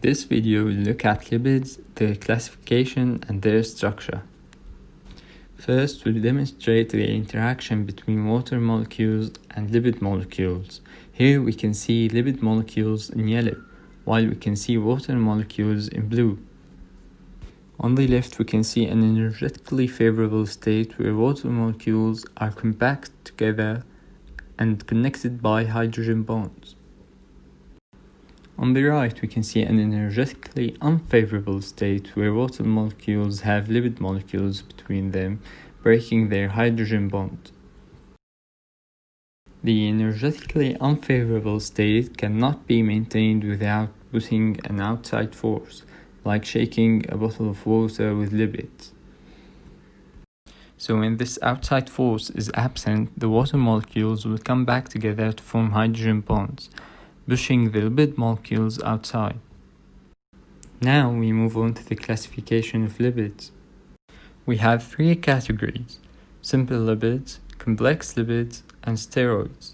This video will look at lipids, their classification and their structure. First, we'll demonstrate the interaction between water molecules and lipid molecules. Here we can see lipid molecules in yellow, while we can see water molecules in blue. On the left, we can see an energetically favorable state where water molecules are compact together and connected by hydrogen bonds. On the right, we can see an energetically unfavorable state where water molecules have lipid molecules between them, breaking their hydrogen bond. The energetically unfavorable state cannot be maintained without putting an outside force, like shaking a bottle of water with lipids. So when this outside force is absent, the water molecules will come back together to form hydrogen bonds, pushing the lipid molecules outside. Now we move on to the classification of lipids. We have three categories: simple lipids, complex lipids, and steroids.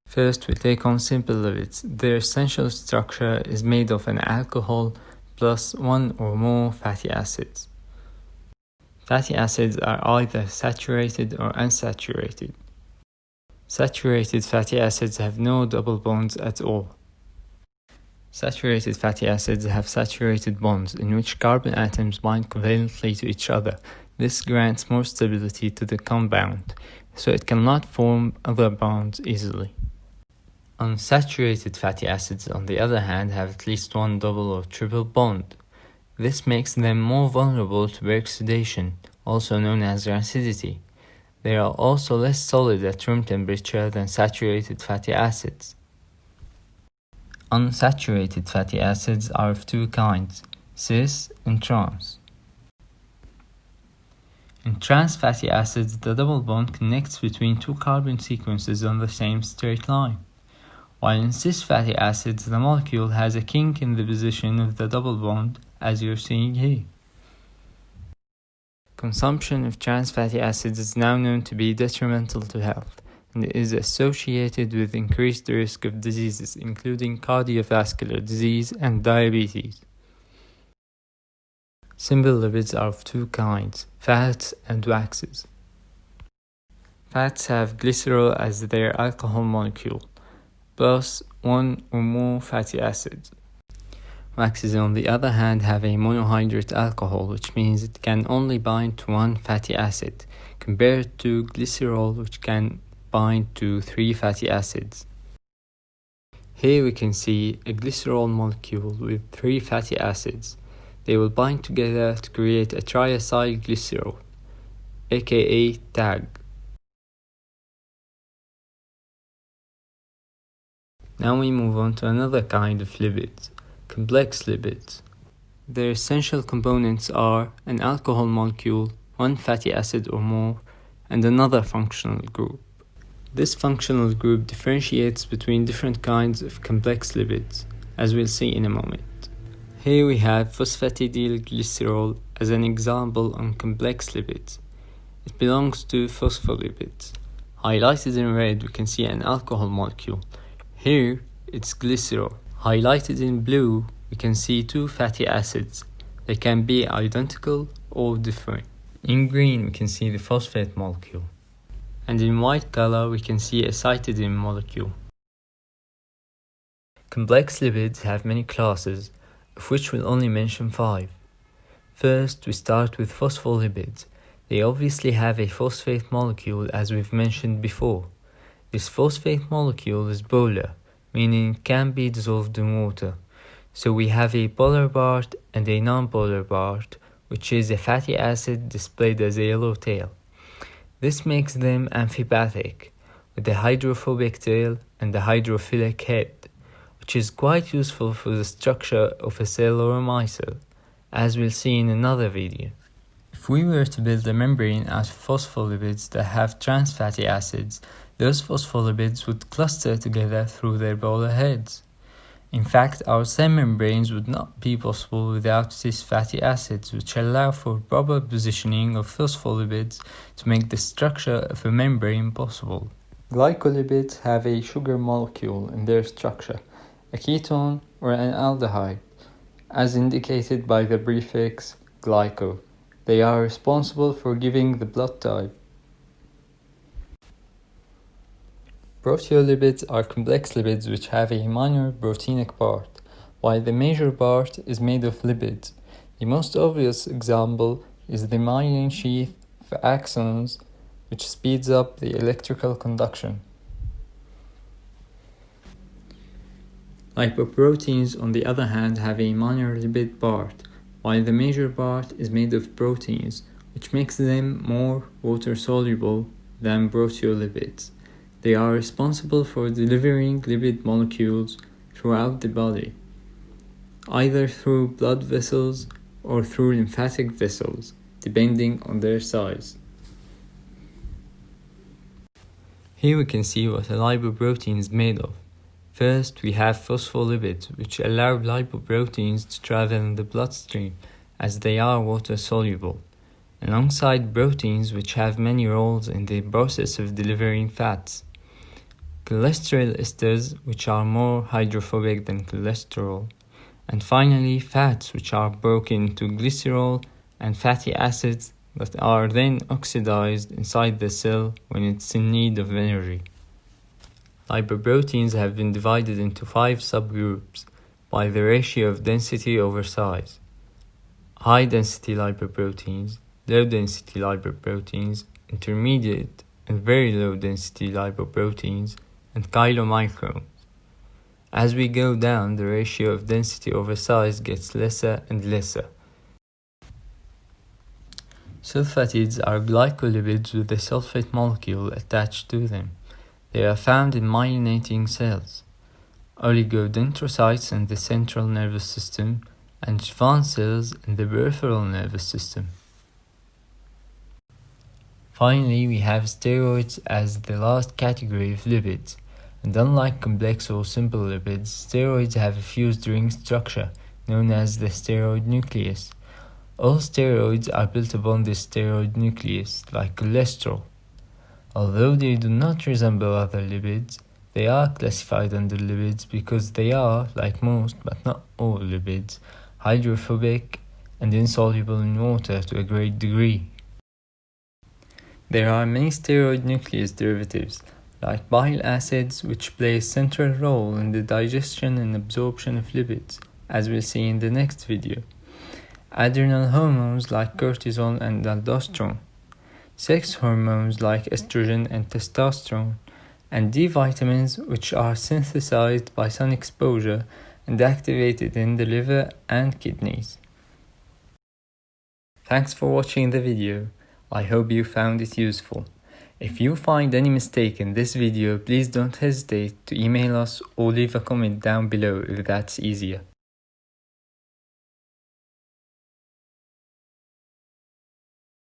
First, we take on simple lipids. Their essential structure is made of an alcohol plus one or more fatty acids. Fatty acids are either saturated or unsaturated. Saturated fatty acids have no double bonds at all. Saturated fatty acids have saturated bonds in which carbon atoms bind covalently to each other. This grants more stability to the compound, so it cannot form other bonds easily. Unsaturated fatty acids, on the other hand, have at least one double or triple bond. This makes them more vulnerable to peroxidation, also known as acidity. They are also less solid at room temperature than saturated fatty acids. Unsaturated fatty acids are of two kinds, cis and trans. In trans fatty acids, the double bond connects between two carbon sequences on the same straight line, while in cis fatty acids, the molecule has a kink in the position of the double bond, as you're seeing here. Consumption of trans fatty acids is now known to be detrimental to health and is associated with increased risk of diseases including cardiovascular disease and diabetes. Simple lipids are of two kinds, fats and waxes. Fats have glycerol as their alcohol molecule, plus one or more fatty acids. Waxes, on the other hand, have a monohydrate alcohol, which means it can only bind to one fatty acid, compared to glycerol, which can bind to 3 fatty acids. Here we can see a glycerol molecule with 3 fatty acids. They will bind together to create a triacylglycerol, aka TAG. Now we move on to another kind of lipids, complex lipids. Their essential components are an alcohol molecule, one fatty acid or more, and another functional group. This functional group differentiates between different kinds of complex lipids, as we'll see in a moment. Here we have phosphatidylglycerol as an example on complex lipids. It belongs to phospholipids. Highlighted in red, we can see an alcohol molecule. Here, it's glycerol. Highlighted in blue, we can see 2 fatty acids. They can be identical or different. In green, we can see the phosphate molecule. And in white color, we can see a cytidine molecule. Complex lipids have many classes, of which we'll only mention 5. First, we start with phospholipids. They obviously have a phosphate molecule, as we've mentioned before. This phosphate molecule is polar, meaning it can be dissolved in water. So we have a polar part and a non-polar part, which is a fatty acid displayed as a yellow tail. This makes them amphipathic, with a hydrophobic tail and a hydrophilic head, which is quite useful for the structure of a cell or a micelle, as we'll see in another video. If we were to build a membrane out of phospholipids that have trans fatty acids, those phospholipids would cluster together through their polar heads. In fact, our cell membranes would not be possible without cis fatty acids, which allow for proper positioning of phospholipids to make the structure of a membrane possible. Glycolipids have a sugar molecule in their structure, a ketone or an aldehyde, as indicated by the prefix glyco. They are responsible for giving the blood type. Proteolipids are complex lipids which have a minor proteinic part, while the major part is made of lipids. The most obvious example is the myelin sheath of axons, which speeds up the electrical conduction. Lipoproteins, on the other hand, have a minor lipid part, while the major part is made of proteins, which makes them more water-soluble than proteolipids. They are responsible for delivering lipid molecules throughout the body, either through blood vessels or through lymphatic vessels, depending on their size. Here we can see what a lipoprotein is made of. First, we have phospholipids, which allow lipoproteins to travel in the bloodstream as they are water-soluble, alongside proteins which have many roles in the process of delivering fats. Cholesterol esters, which are more hydrophobic than cholesterol, and finally fats, which are broken into glycerol and fatty acids that are then oxidized inside the cell when it's in need of energy. Lipoproteins have been divided into 5 subgroups by the ratio of density over size: high-density lipoproteins, low-density lipoproteins, intermediate and very low-density lipoproteins, and chylomicrons. As we go down, the ratio of density over size gets lesser and lesser. Sulfatides are glycolipids with a sulfate molecule attached to them. They are found in myelinating cells, oligodendrocytes in the central nervous system, and Schwann cells in the peripheral nervous system. Finally, we have steroids as the last category of lipids, and unlike complex or simple lipids, steroids have a fused ring structure known as the steroid nucleus. All steroids are built upon this steroid nucleus, like cholesterol. Although they do not resemble other lipids, they are classified under lipids because they are, like most but not all lipids, hydrophobic and insoluble in water to a great degree. There are many steroid nucleus derivatives, like bile acids, which play a central role in the digestion and absorption of lipids, as we'll see in the next video. Adrenal hormones like cortisol and aldosterone, sex hormones like estrogen and testosterone, and D vitamins, which are synthesized by sun exposure and activated in the liver and kidneys. Thanks for watching the video. I hope you found it useful. If you find any mistake in this video, please don't hesitate to email us or leave a comment down below if that's easier.